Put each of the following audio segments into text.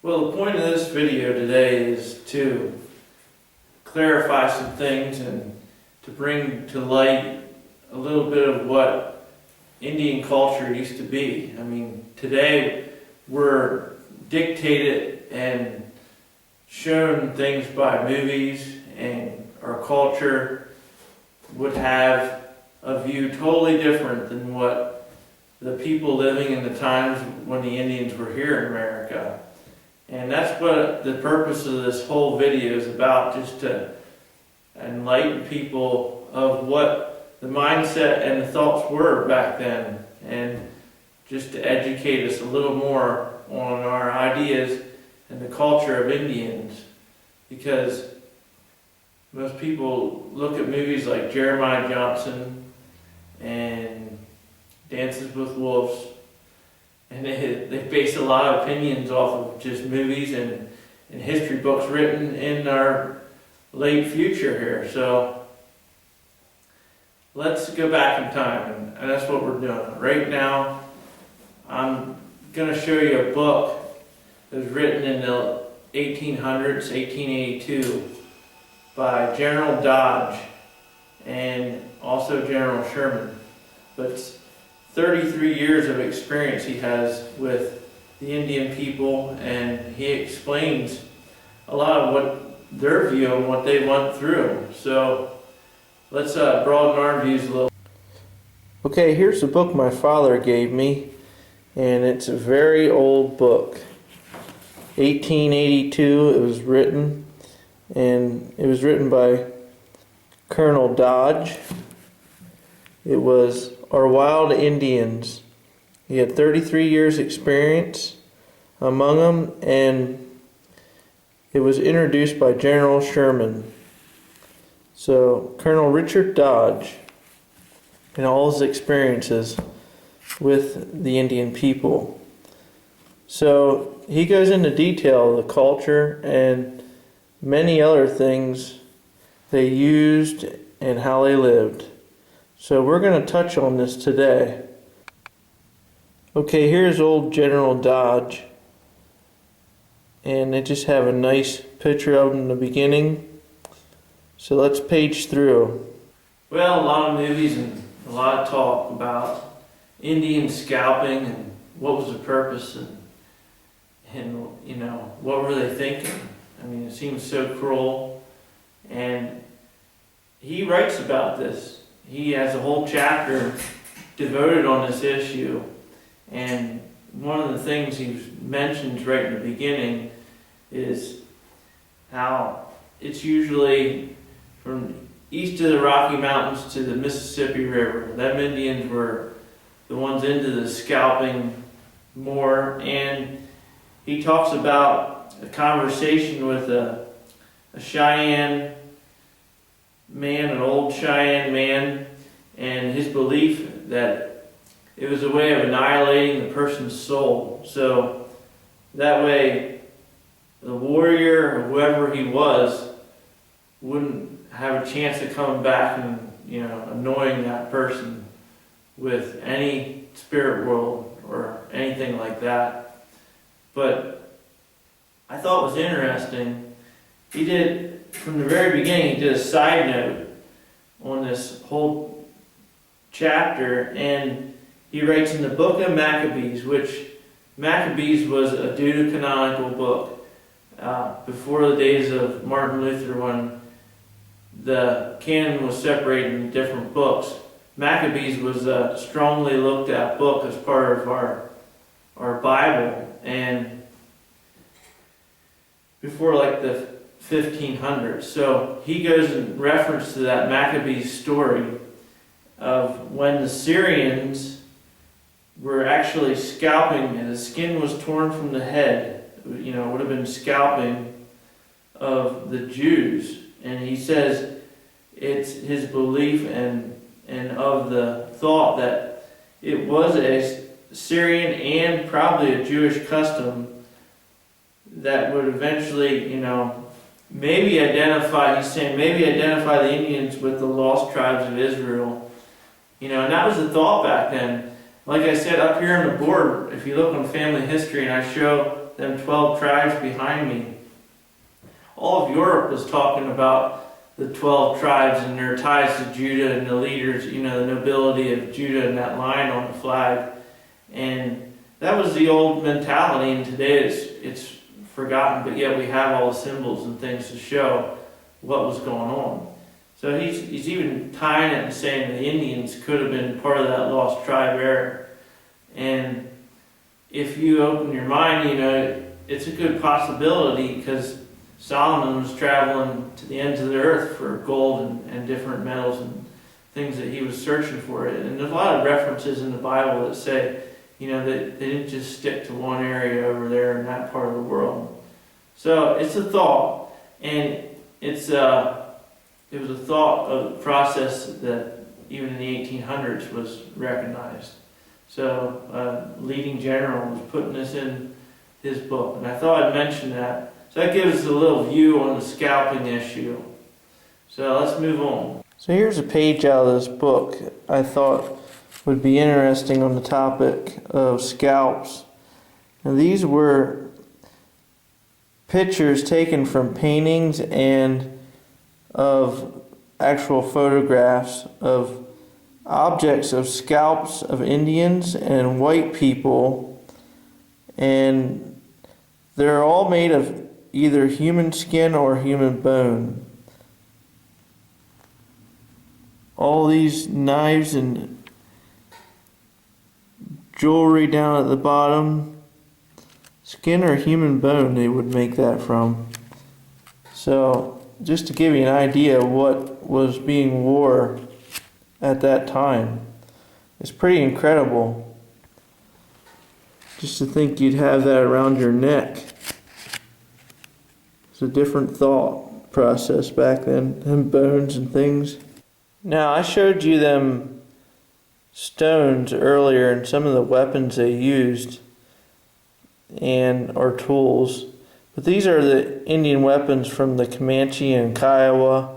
Well, the point of this video today is to clarify some things and to bring to light a little bit of what Indian culture used to be. I mean, today we're dictated and shown things by movies, and our culture would have a view totally different than what the people living in the times when the Indians were here in America. And that's what the purpose of this whole video is about, just to enlighten people of what the mindset and the thoughts were back then, and just to educate us a little more on our ideas and the culture of Indians. Because most people look at movies like Jeremiah Johnson and Dances with Wolves, and they base a lot of opinions off of just movies and history books written in our late future here. So let's go back in time, and that's what we're doing. Right now, I'm going to show you a book that was written in the 1800s, 1882, by General Dodge and also General Sherman. But it's 33 years of experience he has with the Indian people, and he explains a lot of what their view and what they went through. So let's broaden our views a little. Okay, here's the book my father gave me, and it's a very old book. 1882 it was written, and it was written by Colonel Dodge. It was Our Wild Indians. He had 33 years experience among them, and it was introduced by General Sherman. So Colonel Richard Dodge and all his experiences with the Indian people. So he goes into detail of the culture and many other things they used and how they lived. So we're going to touch on this today. Okay, here's old General Dodge, and they just have a nice picture of him in the beginning. So let's page through. Well, a lot of movies and a lot of talk about Indian scalping and what was the purpose, and you know, what were they thinking? I mean, it seems so cruel. And he writes about this. He has a whole chapter devoted on this issue, and one of the things he mentions right in the beginning is how it's usually from east of the Rocky Mountains to the Mississippi River. Them Indians were the ones into the scalping more, and he talks about a conversation with a Cheyenne man, an old Cheyenne man, and his belief that it was a way of annihilating the person's soul. So that way the warrior, or whoever he was, wouldn't have a chance of coming back and, you know, annoying that person with any spirit world or anything like that. But I thought was interesting, he did, from the very beginning, he did a side note on this whole chapter, and he writes in the Book of Maccabees, which Maccabees was a deuterocanonical book before the days of Martin Luther, when the canon was separated into different books. Maccabees was a strongly looked at book as part of our Bible, and before like the 1500s. So he goes in reference to that Maccabees story of when the Syrians were actually scalping, and the skin was torn from the head. You know, it would have been scalping of the Jews. And he says it's his belief and of the thought that it was a Syrian and probably a Jewish custom that would eventually, you know, maybe identify, he's saying, maybe identify the Indians with the lost tribes of Israel. You know, and that was the thought back then. Like I said, up here on the board, if you look on family history, and I show them 12 tribes behind me. All of Europe was talking about the 12 tribes and their ties to Judah and the leaders, the nobility of Judah and that line on the flag. And that was the old mentality, and today it's forgotten, but yet we have all the symbols and things to show what was going on. So he's even tying it and saying the Indians could have been part of that lost tribe era. And if you open your mind, it's a good possibility, because Solomon was traveling to the ends of the earth for gold and different metals and things that he was searching for. And there's a lot of references in the Bible that say, that they didn't just stick to one area over there in that part of the world. So it's a thought, and it was a thought of the process that even in the 1800s was recognized. So leading general was putting this in his book, and I thought I'd mention that. So that gives us a little view on the scalping issue. So let's move on. So here's a page out of this book I thought would be interesting on the topic of scalps. Now, these were pictures taken from paintings and of actual photographs of objects of scalps of Indians and white people, and they're all made of either human skin or human bone. All these knives and jewelry down at the bottom, skin or human bone they would make that from. So just to give you an idea of what was being worn at that time, it's pretty incredible just to think you'd have that around your neck. It's a different thought process back then, and bones and things. Now, I showed you them stones earlier and some of the weapons they used or tools, but these are the Indian weapons from the Comanche and Kiowa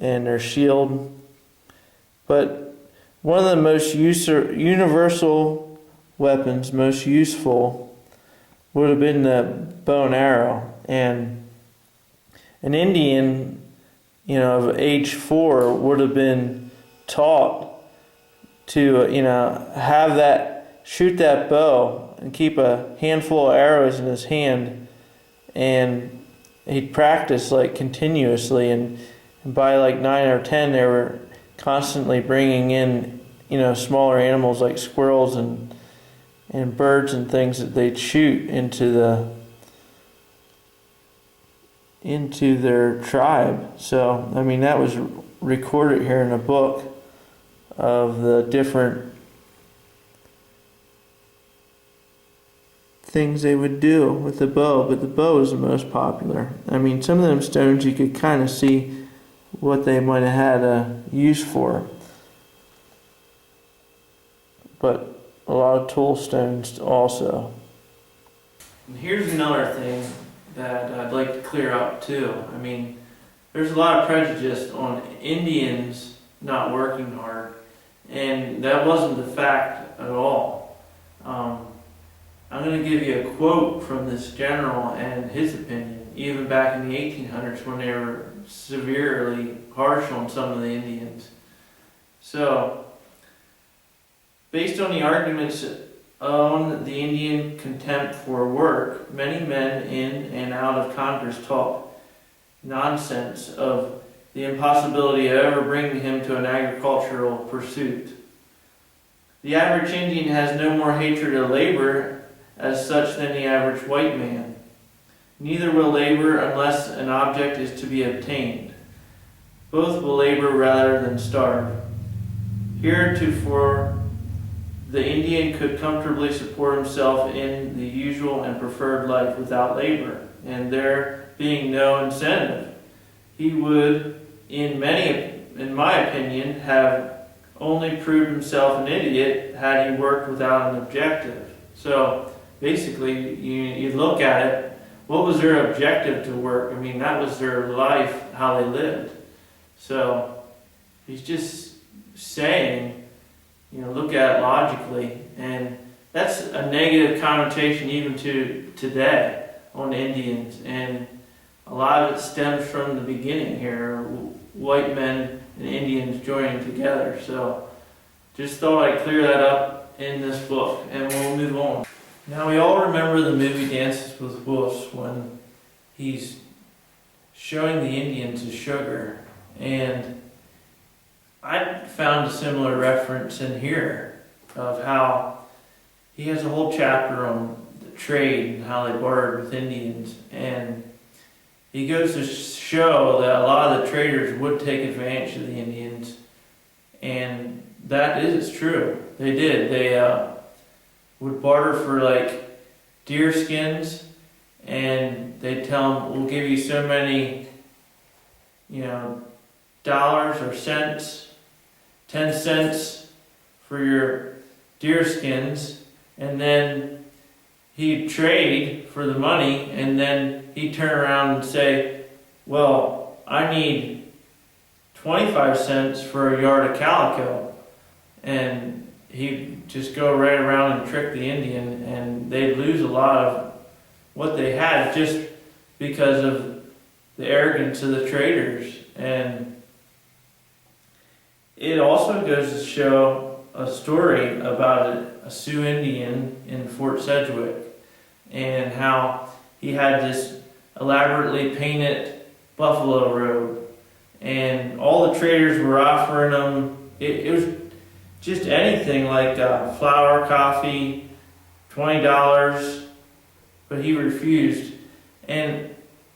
and their shield. But one of the most universal weapons, most useful, would have been the bow and arrow. And an Indian, of age 4 would have been taught to, shoot that bow and keep a handful of arrows in his hand, and he'd practice continuously, and by 9 or 10 they were constantly bringing in smaller animals like squirrels and birds and things that they'd shoot into their tribe. So that was recorded here in a book of the different things they would do with the bow, but the bow is the most popular. Some of them stones you could kind of see what they might have had a use for, but a lot of tool stones also. And here's another thing that I'd like to clear up too. There's a lot of prejudice on Indians not working hard, and that wasn't the fact at all. I'm going to give you a quote from this general and his opinion, even back in the 1800s when they were severely harsh on some of the Indians. So, based on the arguments on the Indian contempt for work, many men in and out of Congress talk nonsense of the impossibility of ever bringing him to an agricultural pursuit. The average Indian has no more hatred of labor as such than the average white man. Neither will labor unless an object is to be obtained. Both will labor rather than starve. Heretofore, the Indian could comfortably support himself in the usual and preferred life without labor, and there being no incentive, he would, in my opinion, have only proved himself an idiot had he worked without an objective. So basically, you look at it, what was their objective to work? That was their life, how they lived. So he's just saying, look at it logically, and that's a negative connotation even to today on Indians, and a lot of it stems from the beginning here, white men and Indians joining together. So just thought I'd clear that up in this book, and we'll move on. Now we all remember the movie Dances with Wolves when he's showing the Indians the sugar, and I found a similar reference in here of how he has a whole chapter on the trade and how they bartered with Indians, and he goes to show that a lot of the traders would take advantage of the Indians, and that is true. They did. They would barter for like deer skins, and they'd tell them, "We'll give you so many, dollars or cents, 10 cents for your deer skins," and then he'd trade for the money, and then he'd turn around and say, "Well, I need 25 cents for a yard of calico." And he'd just go right around and trick the Indian, and they'd lose a lot of what they had just because of the arrogance of the traders. And it also goes to show a story about a Sioux Indian in Fort Sedgwick, and how he had this elaborately painted buffalo robe, and all the traders were offering him, it was just anything like flour, coffee, $20, but he refused. And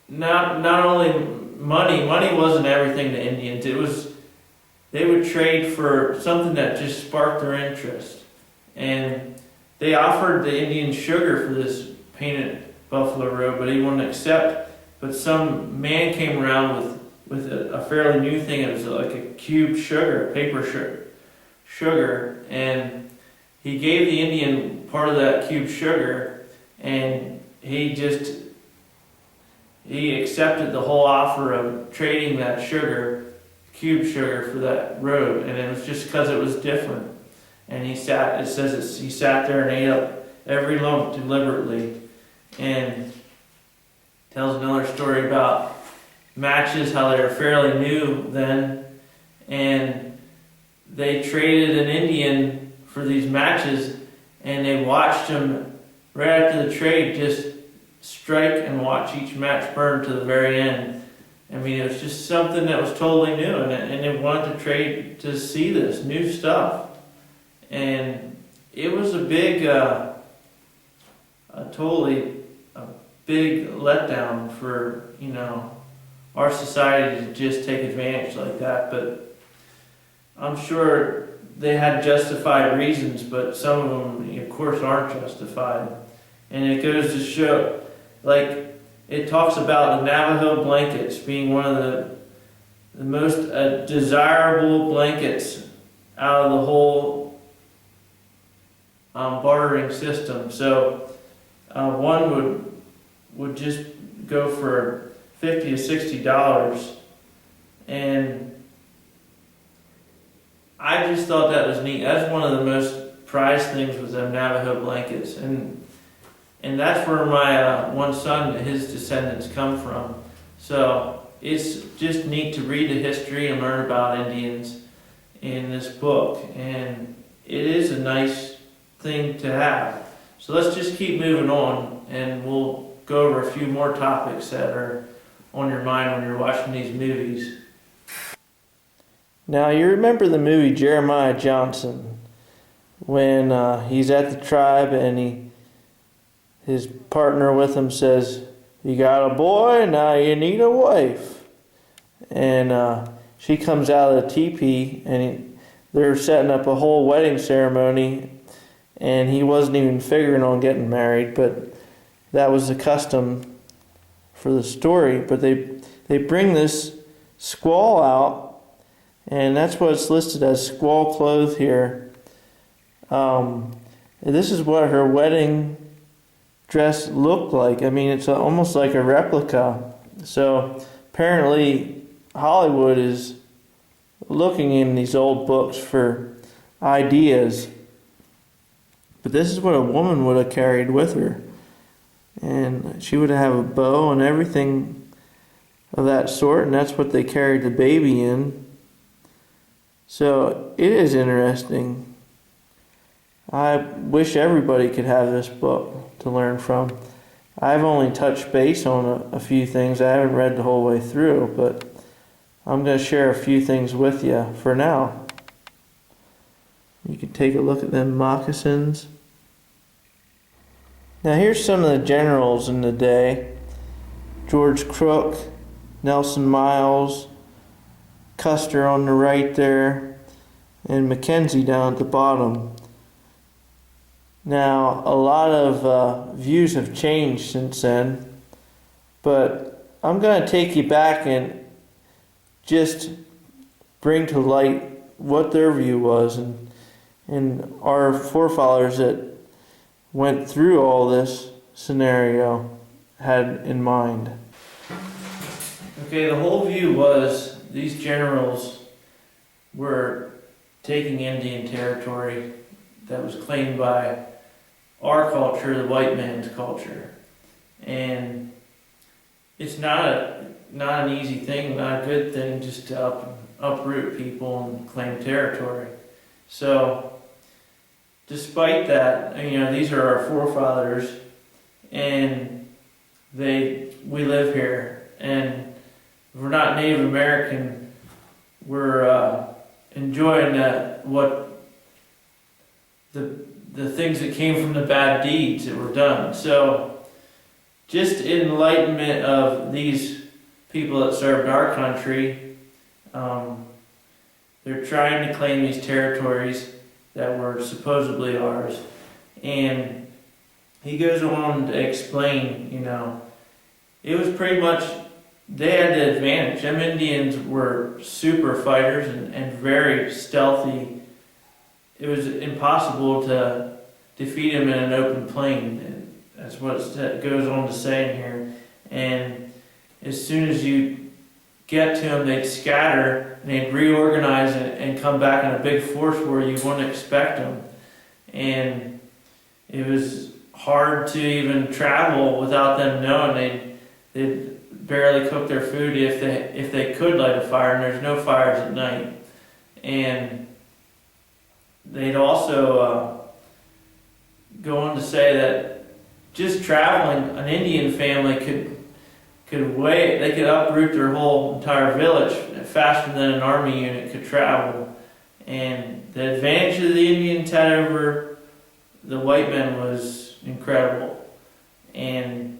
not only money wasn't everything to Indians. It was, they would trade for something that just sparked their interest. And they offered the Indian sugar for this painted buffalo robe, but he wouldn't accept. But some man came around with a fairly new thing. It was like a cube sugar, paper sugar, and he gave the Indian part of that cube sugar, and he accepted the whole offer of trading that cube sugar for that robe, and it was just because it was different. And he sat there and ate up every lump deliberately, and tells another story about matches, how they were fairly new then, and they traded an Indian for these matches, and they watched him right after the trade just strike and watch each match burn to the very end. I mean, it was just something that was totally new, and they wanted to trade to see this new stuff. And it was a big, totally a big letdown for, our society to just take advantage like that. But I'm sure they had justified reasons, but some of them, of course, aren't justified. And it goes to show, like, it talks about the Navajo blankets being one of the most desirable blankets out of the whole bartering system. So one would just go for $50 to $60, and I just thought that was neat. That's one of the most prized things with them Navajo blankets, and that's where my one son, his descendants, come from. So it's just neat to read the history and learn about Indians in this book, and it is a nice thing to have. So let's just keep moving on, and we'll go over a few more topics that are on your mind when you're watching these movies. Now, you remember the movie Jeremiah Johnson, when he's at the tribe and his partner with him says, "You got a boy, now you need a wife." And she comes out of the teepee, and they're setting up a whole wedding ceremony, and he wasn't even figuring on getting married, but that was the custom for the story. But they bring this squaw out, and that's what it's listed as, squaw clothes here. This is what her wedding dress looked like. I mean, it's almost like a replica. So apparently Hollywood is looking in these old books for ideas. But this is what a woman would have carried with her. And she would have a bow and everything of that sort, and that's what they carried the baby in. So it is interesting. I wish everybody could have this book to learn from. I've only touched base on a few things. I haven't read the whole way through, but I'm going to share a few things with you for now. You can take a look at them moccasins. Now here's some of the generals in the day. George Crook, Nelson Miles, Custer on the right there, and Mackenzie down at the bottom. Now, a lot of views have changed since then, but I'm going to take you back and just bring to light what their view was, and our forefathers that went through all this scenario had in mind. Okay, the whole view was these generals were taking Indian territory that was claimed by our culture, the white man's culture. And it's not an easy thing, not a good thing, just to uproot people and claim territory. So, despite that, these are our forefathers, and we live here. And if we're not Native American, we're enjoying the things that came from the bad deeds that were done. So, just in enlightenment of these people that served our country, they're trying to claim these territories that were supposedly ours. And he goes on to explain, it was pretty much, they had the advantage. Them Indians were super fighters and very stealthy. It was impossible to defeat them in an open plain. And that's what it goes on to say in here. And as soon as you get to them, they'd scatter and they'd reorganize and come back in a big force where you wouldn't expect them. And it was hard to even travel without them knowing. They'd barely cook their food if they could light a fire, and there's no fires at night. And they'd also go on to say that just traveling, an Indian family they could uproot their whole entire village faster than an army unit could travel. And the advantage of the Indians had over the white men was incredible. And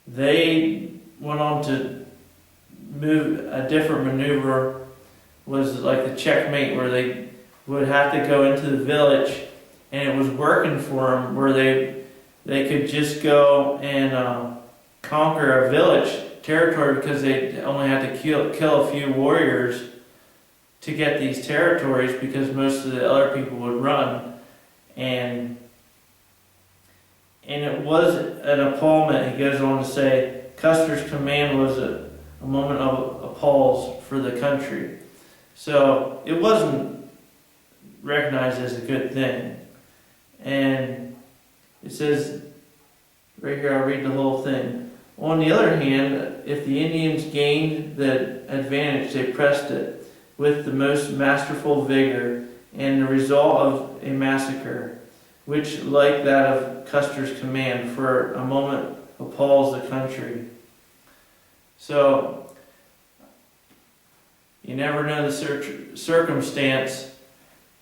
they went on to move a different maneuver, was like the checkmate, where they would have to go into the village, and it was working for them, where they could just go and conquer a village territory, because they only had to kill a few warriors to get these territories, because most of the other people would run. And it was an appallment. He goes on to say, Custer's command was a moment of appalls for the country. So it wasn't recognized as a good thing. And it says, right here, I'll read the whole thing. On the other hand, if the Indians gained the advantage, they pressed it with the most masterful vigor, and the result of a massacre, which, like that of Custer's command, for a moment appalls the country. So, you never know the circumstance,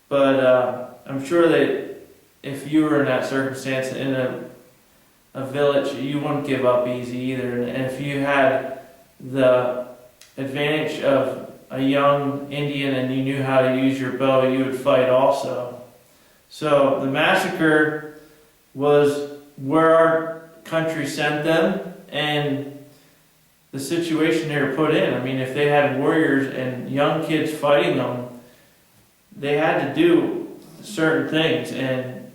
but I'm sure that if you were in that circumstance in a village, you wouldn't give up easy either. And if you had the advantage of a young Indian and you knew how to use your bow, you would fight also. So the massacre was where our country sent them, and the situation they were put in. I mean, if they had warriors and young kids fighting them, they had to do certain things, and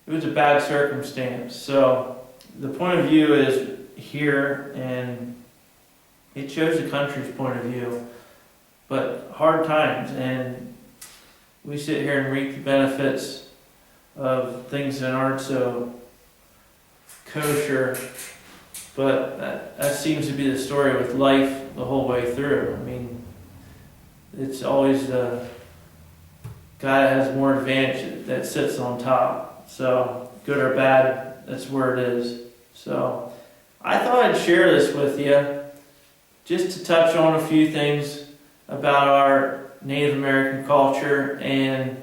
it was a bad circumstance. So the point of view is here, and it shows the country's point of view. But hard times, and we sit here and reap the benefits of things that aren't so kosher. But that seems to be the story with life the whole way through. I mean, it's always the guy that has more advantage that sits on top. So, good or bad, that's where it is. So, I thought I'd share this with you just to touch on a few things about our Native American culture and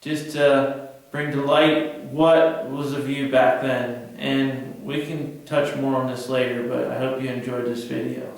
just to bring to light what was the view back then. And we can touch more on this later, but I hope you enjoyed this video.